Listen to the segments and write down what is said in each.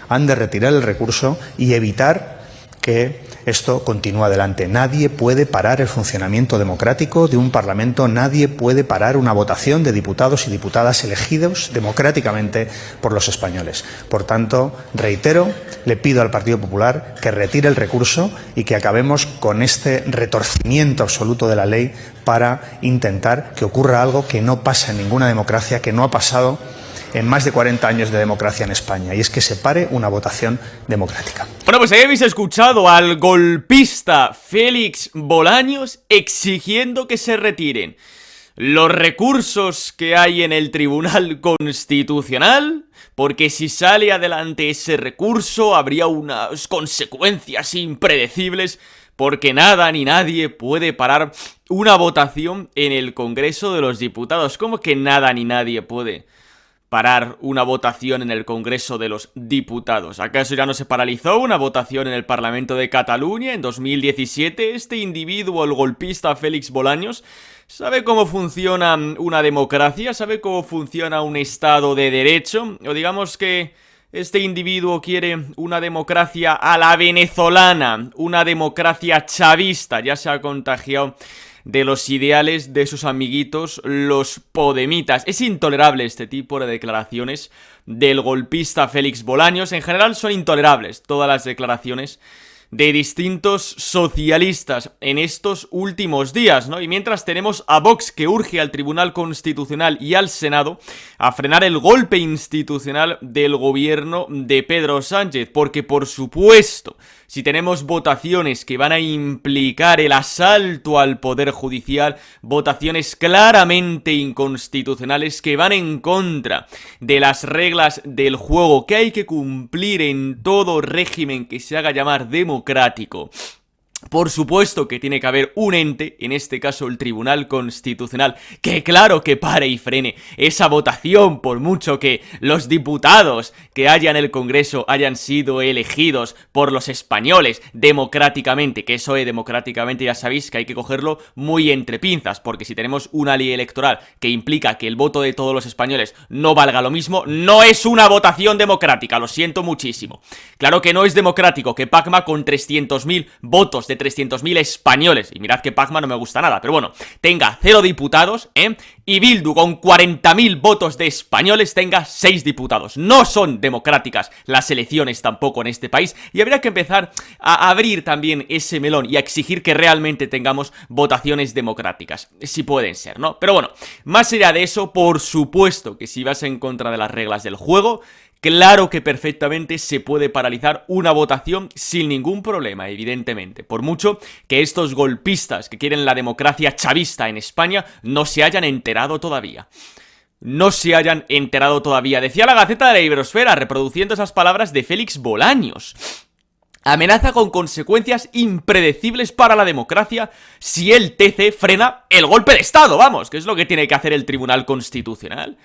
han de retirar el recurso y evitar que esto continúe adelante. Nadie puede parar el funcionamiento democrático de un Parlamento, nadie puede parar una votación de diputados y diputadas elegidos democráticamente por los españoles. Por tanto, reitero, le pido al Partido Popular que retire el recurso y que acabemos con este retorcimiento absoluto de la ley para intentar que ocurra algo que no pasa en ninguna democracia, que no ha pasado en más de 40 años de democracia en España, y es que se pare una votación democrática. Bueno, pues ahí habéis escuchado al golpista Félix Bolaños exigiendo que se retiren los recursos que hay en el Tribunal Constitucional, porque si sale adelante ese recurso habría unas consecuencias impredecibles, porque nada ni nadie puede parar una votación en el Congreso de los Diputados. ¿Cómo que nada ni nadie puede parar una votación en el Congreso de los Diputados? ¿Acaso ya no se paralizó una votación en el Parlamento de Cataluña en 2017? Este individuo, el golpista Félix Bolaños, sabe cómo funciona una democracia, sabe cómo funciona un Estado de Derecho, o digamos que este individuo quiere una democracia a la venezolana, una democracia chavista. Ya se ha contagiado de los ideales de sus amiguitos, los podemitas. Es intolerable este tipo de declaraciones del golpista Félix Bolaños. En general son intolerables todas las declaraciones de distintos socialistas en estos últimos días, ¿no? Y mientras tenemos a Vox, que urge al Tribunal Constitucional y al Senado a frenar el golpe institucional del gobierno de Pedro Sánchez, porque por supuesto, si tenemos votaciones que van a implicar el asalto al Poder Judicial, votaciones claramente inconstitucionales que van en contra de las reglas del juego que hay que cumplir en todo régimen que se haga llamar democrático, por supuesto que tiene que haber un ente, en este caso el Tribunal Constitucional, que claro que pare y frene esa votación, por mucho que los diputados que haya en el Congreso hayan sido elegidos por los españoles democráticamente, que eso democráticamente ya sabéis que hay que cogerlo muy entre pinzas, porque si tenemos una ley electoral que implica que el voto de todos los españoles no valga lo mismo, no es una votación democrática, lo siento muchísimo. Claro que no es democrático que Pacma con 300.000 votos de 300.000 españoles, y mirad que Pacma no me gusta nada, pero bueno, tenga 0 diputados, y Bildu con 40.000 votos de españoles tenga 6 diputados. No son democráticas las elecciones tampoco en este país, y habría que empezar a abrir también ese melón y a exigir que realmente tengamos votaciones democráticas, si pueden ser, ¿no? Pero bueno, más allá de eso, por supuesto que si vas en contra de las reglas del juego, claro que perfectamente se puede paralizar una votación sin ningún problema, evidentemente, por mucho que estos golpistas que quieren la democracia chavista en España no se hayan enterado todavía. No se hayan enterado todavía. Decía la Gaceta de la Iberosfera, reproduciendo esas palabras de Félix Bolaños: amenaza con consecuencias impredecibles para la democracia si el TC frena el golpe de Estado, vamos, que es lo que tiene que hacer el Tribunal Constitucional.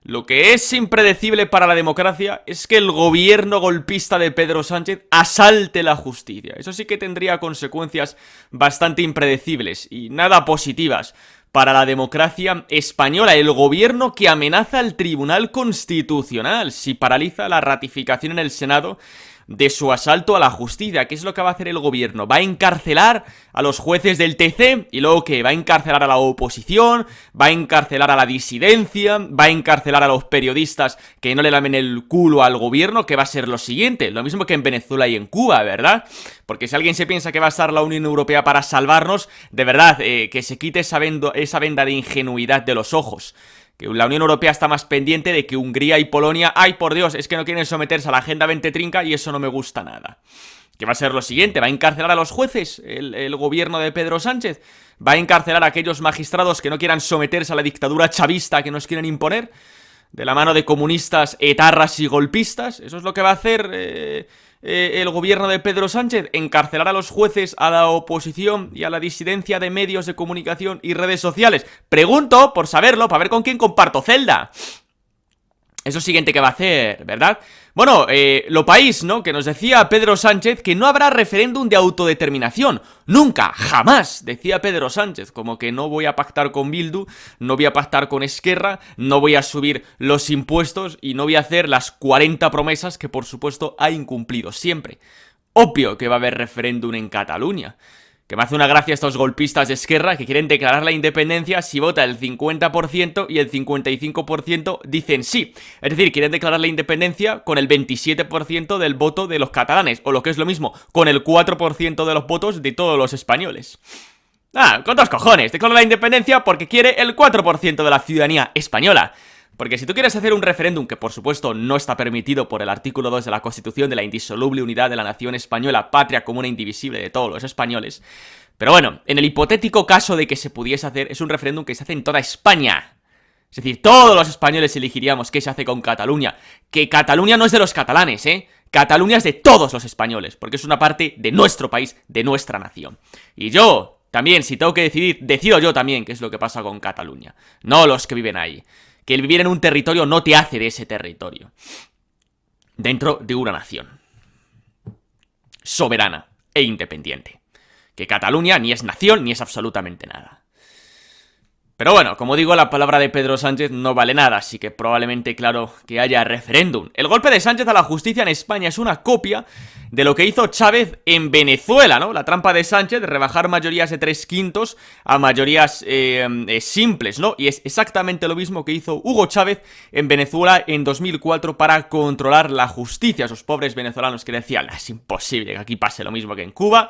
Lo que es impredecible para la democracia es que el gobierno golpista de Pedro Sánchez asalte la justicia. Eso sí que tendría consecuencias bastante impredecibles y nada positivas para la democracia española. El gobierno que amenaza al Tribunal Constitucional si paraliza la ratificación en el Senado de su asalto a la justicia. ¿Qué es lo que va a hacer el gobierno? ¿Va a encarcelar a los jueces del TC? ¿Y luego qué? ¿Va a encarcelar a la oposición? ¿Va a encarcelar a la disidencia? ¿Va a encarcelar a los periodistas que no le lamen el culo al gobierno? ¿Qué va a ser lo siguiente? Lo mismo que en Venezuela y en Cuba, ¿verdad? Porque si alguien se piensa que va a estar la Unión Europea para salvarnos, de verdad, que se quite esa venda de ingenuidad de los ojos. Que la Unión Europea está más pendiente de que Hungría y Polonia, ¡ay por Dios!, es que no quieren someterse a la Agenda 2030 y eso no me gusta nada. ¿Qué va a ser lo siguiente? ¿Va a encarcelar a los jueces el gobierno de Pedro Sánchez? ¿Va a encarcelar a aquellos magistrados que no quieran someterse a la dictadura chavista que nos quieren imponer? De la mano de comunistas, etarras y golpistas. ¿Eso es lo que va a hacer el gobierno de Pedro Sánchez? ¿Encarcelar a los jueces, a la oposición y a la disidencia de medios de comunicación y redes sociales? Pregunto, por saberlo, para ver con quién comparto celda. Es lo siguiente que va a hacer, ¿verdad? Bueno, Lo País, ¿no? Que nos decía Pedro Sánchez que no habrá referéndum de autodeterminación. Nunca, jamás, decía Pedro Sánchez. Como que no voy a pactar con Bildu, no voy a pactar con Esquerra, no voy a subir los impuestos y no voy a hacer las 40 promesas que por supuesto ha incumplido siempre. Obvio que va a haber referéndum en Cataluña. Que me hace una gracia estos golpistas de Esquerra que quieren declarar la independencia si vota el 50% y el 55% dicen sí. Es decir, quieren declarar la independencia con el 27% del voto de los catalanes, o lo que es lo mismo, con el 4% de los votos de todos los españoles. Con dos cojones, declara la independencia porque quiere el 4% de la ciudadanía española. Porque si tú quieres hacer un referéndum, que por supuesto no está permitido por el artículo 2 de la Constitución de la indisoluble unidad de la nación española, patria común e indivisible de todos los españoles, pero bueno, en el hipotético caso de que se pudiese hacer, es un referéndum que se hace en toda España. Es decir, todos los españoles elegiríamos qué se hace con Cataluña. Que Cataluña no es de los catalanes, Cataluña es de todos los españoles, porque es una parte de nuestro país, de nuestra nación. Y yo, también, si tengo que decidir, decido yo también qué es lo que pasa con Cataluña, no los que viven ahí. Que el vivir en un territorio no te hace de ese territorio. Dentro de una nación soberana e independiente. Que Cataluña ni es nación ni es absolutamente nada. Pero bueno, como digo, la palabra de Pedro Sánchez no vale nada, así que probablemente, claro, que haya referéndum. El golpe de Sánchez a la justicia en España es una copia de lo que hizo Chávez en Venezuela, ¿no? La trampa de Sánchez de rebajar mayorías de 3/5 a mayorías simples, ¿no? Y es exactamente lo mismo que hizo Hugo Chávez en Venezuela en 2004 para controlar la justicia. Esos pobres venezolanos que decían, es imposible que aquí pase lo mismo que en Cuba.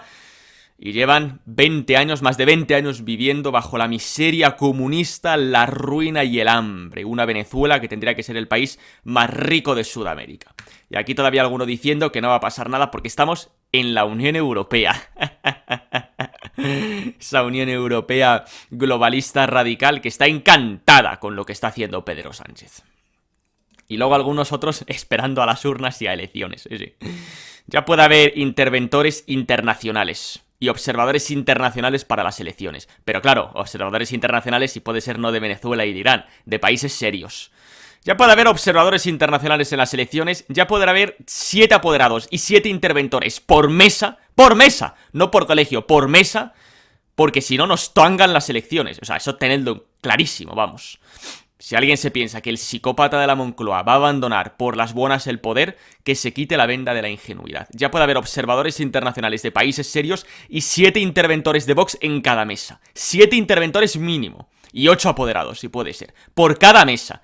Y llevan 20 años, más de 20 años viviendo bajo la miseria comunista, la ruina y el hambre. Una Venezuela que tendría que ser el país más rico de Sudamérica. Y aquí todavía alguno diciendo que no va a pasar nada porque estamos en la Unión Europea. Esa Unión Europea globalista radical que está encantada con lo que está haciendo Pedro Sánchez. Y luego algunos otros esperando a las urnas y a elecciones. Sí. Ya puede haber interventores internacionales y observadores internacionales para las elecciones. Pero claro, observadores internacionales y puede ser no de Venezuela y de Irán, de países serios. Ya puede haber observadores internacionales en las elecciones, ya podrá haber 7 apoderados y 7 interventores por mesa, no por colegio, por mesa, porque si no nos tangan las elecciones. O sea, eso tenedlo clarísimo, vamos. Si alguien se piensa que el psicópata de la Moncloa va a abandonar por las buenas el poder, que se quite la venda de la ingenuidad. Ya puede haber observadores internacionales de países serios y 7 interventores de Vox en cada mesa. 7 interventores mínimo. Y 8 apoderados, si puede ser. Por cada mesa.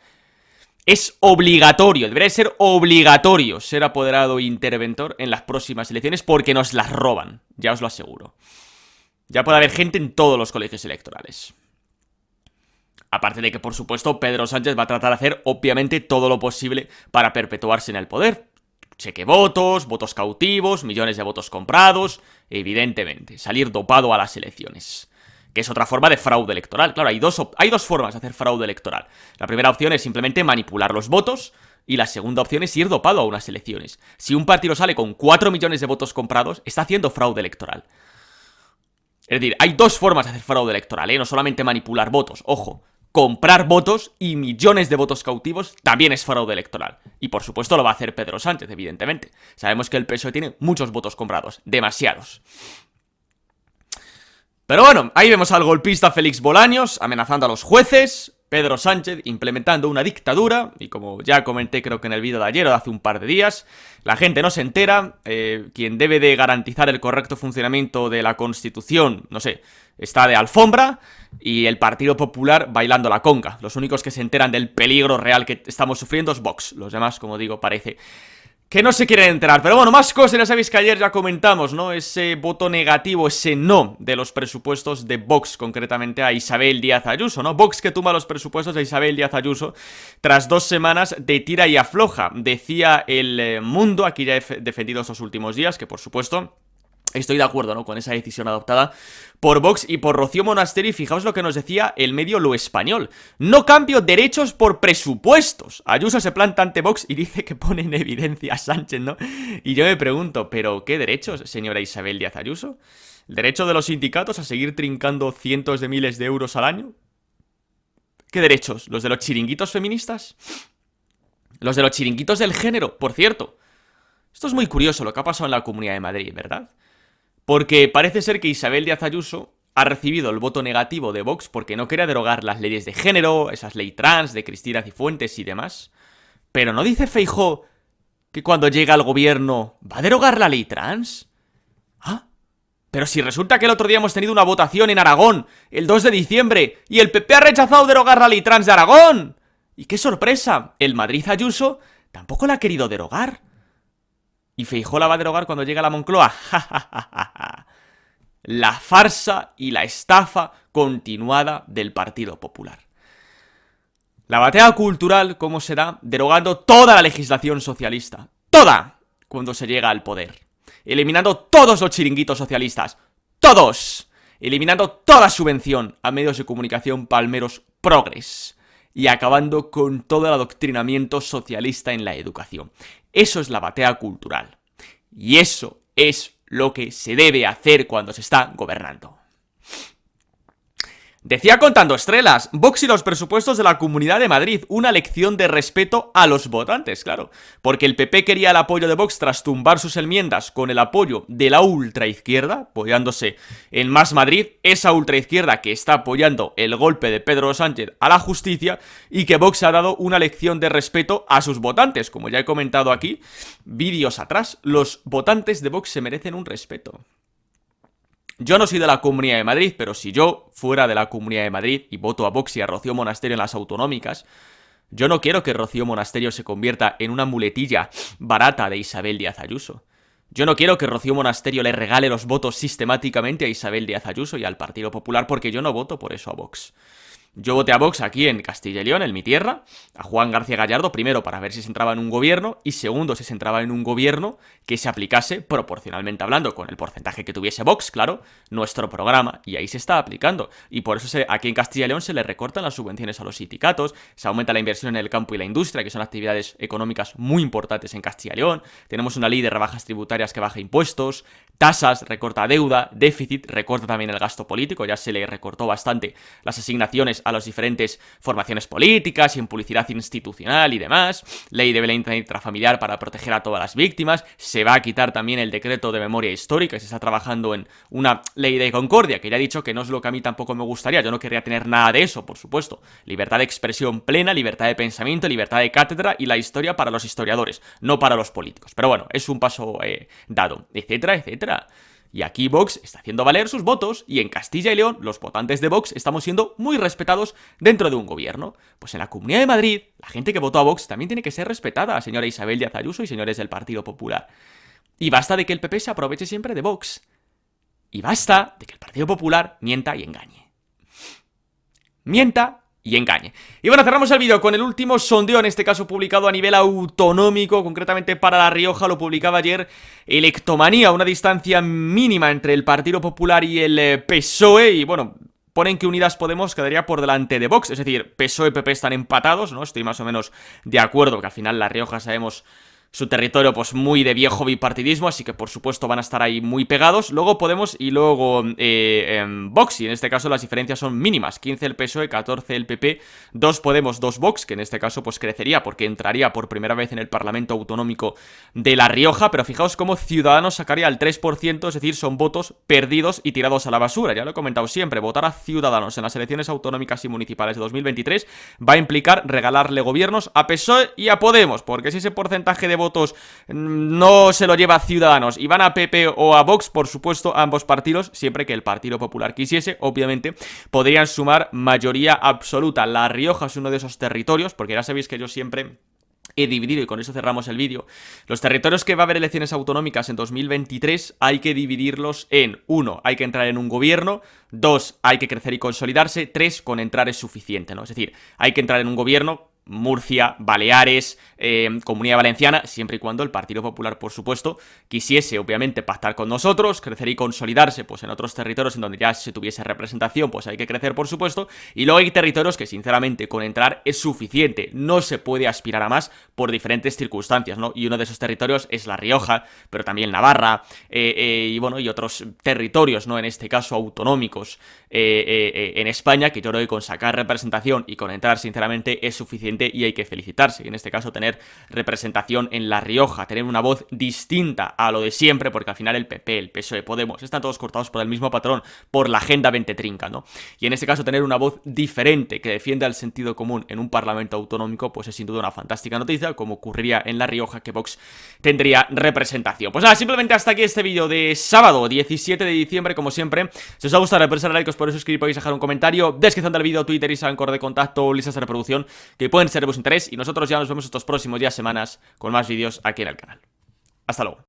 Es obligatorio, debería ser obligatorio ser apoderado e interventor en las próximas elecciones porque nos las roban. Ya os lo aseguro. Ya puede haber gente en todos los colegios electorales. Aparte de que, por supuesto, Pedro Sánchez va a tratar de hacer, obviamente, todo lo posible para perpetuarse en el poder. Cheque votos, votos cautivos, millones de votos comprados, evidentemente, salir dopado a las elecciones. Que es otra forma de fraude electoral. Claro, hay dos formas de hacer fraude electoral. La primera opción es simplemente manipular los votos y la segunda opción es ir dopado a unas elecciones. Si un partido sale con 4 millones de votos comprados, está haciendo fraude electoral. Es decir, hay dos formas de hacer fraude electoral, no solamente manipular votos, ojo. Comprar votos y millones de votos cautivos también es fraude electoral. Y por supuesto lo va a hacer Pedro Sánchez, evidentemente. Sabemos que el PSOE tiene muchos votos comprados, demasiados. Pero bueno, ahí vemos al golpista Félix Bolaños amenazando a los jueces, Pedro Sánchez implementando una dictadura, y como ya comenté creo que en el vídeo de ayer o de hace un par de días, la gente no se entera, quien debe de garantizar el correcto funcionamiento de la Constitución, no sé, está de alfombra, y el Partido Popular bailando la conga. Los únicos que se enteran del peligro real que estamos sufriendo es Vox. Los demás, como digo, parece que no se quieren enterar. Pero bueno, más cosas, ya sabéis que ayer ya comentamos, ¿no? Ese voto negativo, ese no de los presupuestos de Vox, concretamente a Isabel Díaz Ayuso, ¿no? Vox que tumba los presupuestos de Isabel Díaz Ayuso tras 2 semanas de tira y afloja. Decía El Mundo, aquí ya he defendido estos últimos días, que por supuesto estoy de acuerdo, ¿no?, con esa decisión adoptada por Vox y por Rocío Monasterio. Y fijaos lo que nos decía el medio Lo Español: no cambio derechos por presupuestos. Ayuso se planta ante Vox y dice que pone en evidencia a Sánchez, ¿no? Y yo me pregunto, ¿pero qué derechos, señora Isabel Díaz Ayuso? ¿El derecho de los sindicatos a seguir trincando cientos de miles de euros al año? ¿Qué derechos? ¿Los de los chiringuitos feministas? Los de los chiringuitos del género, por cierto. Esto es muy curioso lo que ha pasado en la Comunidad de Madrid, ¿verdad? Porque parece ser que Isabel Díaz Ayuso ha recibido el voto negativo de Vox porque no quería derogar las leyes de género, esas leyes trans de Cristina Cifuentes y demás. Pero ¿no dice Feijóo que cuando llega al gobierno va a derogar la ley trans? ¿Ah? Pero si resulta que el otro día hemos tenido una votación en Aragón, el 2 de diciembre, y el PP ha rechazado derogar la ley trans de Aragón. ¡Y qué sorpresa! El Madrid Ayuso tampoco la ha querido derogar. Y Feijóo la va a derogar cuando llegue a la Moncloa. ¡Ja, ja, ja, ja, ja! La farsa y la estafa continuada del Partido Popular. La batalla cultural, ¿cómo será? Derogando toda la legislación socialista. ¡Toda! Cuando se llega al poder. Eliminando todos los chiringuitos socialistas. ¡Todos! Eliminando toda subvención a medios de comunicación palmeros progres. Y acabando con todo el adoctrinamiento socialista en la educación. Eso es la batalla cultural. Y eso es lo que se debe hacer cuando se está gobernando. Decía Contando Estrellas, Vox y los presupuestos de la Comunidad de Madrid, una lección de respeto a los votantes, claro, porque el PP quería el apoyo de Vox tras tumbar sus enmiendas con el apoyo de la ultraizquierda, apoyándose en Más Madrid, esa ultraizquierda que está apoyando el golpe de Pedro Sánchez a la justicia y que Vox ha dado una lección de respeto a sus votantes, como ya he comentado aquí, vídeos atrás, los votantes de Vox se merecen un respeto. Yo no soy de la Comunidad de Madrid, pero si yo fuera de la Comunidad de Madrid y voto a Vox y a Rocío Monasterio en las autonómicas, yo no quiero que Rocío Monasterio se convierta en una muletilla barata de Isabel Díaz Ayuso. Yo no quiero que Rocío Monasterio le regale los votos sistemáticamente a Isabel Díaz Ayuso y al Partido Popular, porque yo no voto por eso a Vox. Yo voté a Vox aquí en Castilla y León, en mi tierra, a Juan García Gallardo, primero para ver si se entraba en un gobierno y segundo si se entraba en un gobierno que se aplicase, proporcionalmente hablando, con el porcentaje que tuviese Vox, claro, nuestro programa, y ahí se está aplicando. Y por eso aquí en Castilla y León se le recortan las subvenciones a los sindicatos, se aumenta la inversión en el campo y la industria, que son actividades económicas muy importantes en Castilla y León, tenemos una ley de rebajas tributarias que baja impuestos, tasas, recorta deuda, déficit, recorta también el gasto político, ya se le recortó bastante las asignaciones a las diferentes formaciones políticas y en publicidad institucional y demás, ley de violencia intrafamiliar para proteger a todas las víctimas, se va a quitar también el decreto de memoria histórica, se está trabajando en una ley de concordia, que ya he dicho que no es lo que a mí tampoco me gustaría, yo no querría tener nada de eso, por supuesto, libertad de expresión plena, libertad de pensamiento, libertad de cátedra y la historia para los historiadores, no para los políticos, pero bueno, es un paso dado, etcétera, etcétera. Y aquí Vox está haciendo valer sus votos y en Castilla y León los votantes de Vox estamos siendo muy respetados dentro de un gobierno. Pues en la Comunidad de Madrid, la gente que votó a Vox también tiene que ser respetada, señora Isabel Díaz Ayuso y señores del Partido Popular. Y basta de que el PP se aproveche siempre de Vox. Y basta de que el Partido Popular mienta y engañe. Mienta y engañe. Y bueno, cerramos el vídeo con el último sondeo, en este caso publicado a nivel autonómico, concretamente para La Rioja, lo publicaba ayer Electomanía, una distancia mínima entre el Partido Popular y el PSOE, y bueno, ponen que Unidas Podemos quedaría por delante de Vox, es decir, PSOE y PP están empatados, ¿no? Estoy más o menos de acuerdo, que al final La Rioja sabemos su territorio pues muy de viejo bipartidismo, así que por supuesto van a estar ahí muy pegados. Luego Podemos y luego Vox, y en este caso las diferencias son mínimas, 15 el PSOE, 14 el PP, 2 Podemos, 2 Vox, que en este caso pues crecería porque entraría por primera vez en el Parlamento Autonómico de La Rioja, pero fijaos cómo Ciudadanos sacaría el 3%, es decir, son votos perdidos y tirados a la basura. Ya lo he comentado siempre, votar a Ciudadanos en las elecciones autonómicas y municipales de 2023 va a implicar regalarle gobiernos a PSOE y a Podemos, porque si ese porcentaje de votos no se lo lleva a Ciudadanos y van a PP o a Vox, por supuesto, ambos partidos, siempre que el Partido Popular quisiese, obviamente, podrían sumar mayoría absoluta. La Rioja es uno de esos territorios, porque ya sabéis que yo siempre he dividido, y con eso cerramos el vídeo, los territorios que va a haber elecciones autonómicas en 2023 hay que dividirlos en 1, hay que entrar en un gobierno, 2, hay que crecer y consolidarse, 3, con entrar es suficiente, ¿no? Es decir, hay que entrar en un gobierno, Murcia, Baleares, Comunidad Valenciana, siempre y cuando el Partido Popular, por supuesto, quisiese, obviamente, pactar con nosotros, crecer y consolidarse, pues en otros territorios en donde ya se tuviese representación, pues hay que crecer, por supuesto, y luego hay territorios que, sinceramente, con entrar es suficiente, no se puede aspirar a más por diferentes circunstancias, ¿no? Y uno de esos territorios es La Rioja, pero también Navarra, y bueno, y otros territorios, ¿no? En este caso, autonómicos en España, que yo creo que con sacar representación y con entrar, sinceramente, es suficiente aliciente y hay que felicitarse. Y en este caso tener representación en La Rioja, tener una voz distinta a lo de siempre, porque al final el PP, el PSOE, Podemos, están todos cortados por el mismo patrón, por la agenda 2030, ¿no? Y en este caso tener una voz diferente que defienda el sentido común en un parlamento autonómico, pues es sin duda una fantástica noticia, como ocurriría en La Rioja, que Vox tendría representación. Pues nada, simplemente hasta aquí este vídeo de sábado 17 de diciembre, como siempre. Si os ha gustado, recuerda darle like, os podéis suscribir, podéis dejar un comentario, descripción del vídeo, Twitter, Instagram, correo de contacto, listas de reproducción que pueden ser de vuestro interés, y nosotros ya nos vemos estos próximos días, semanas, con más vídeos aquí en el canal. Hasta luego.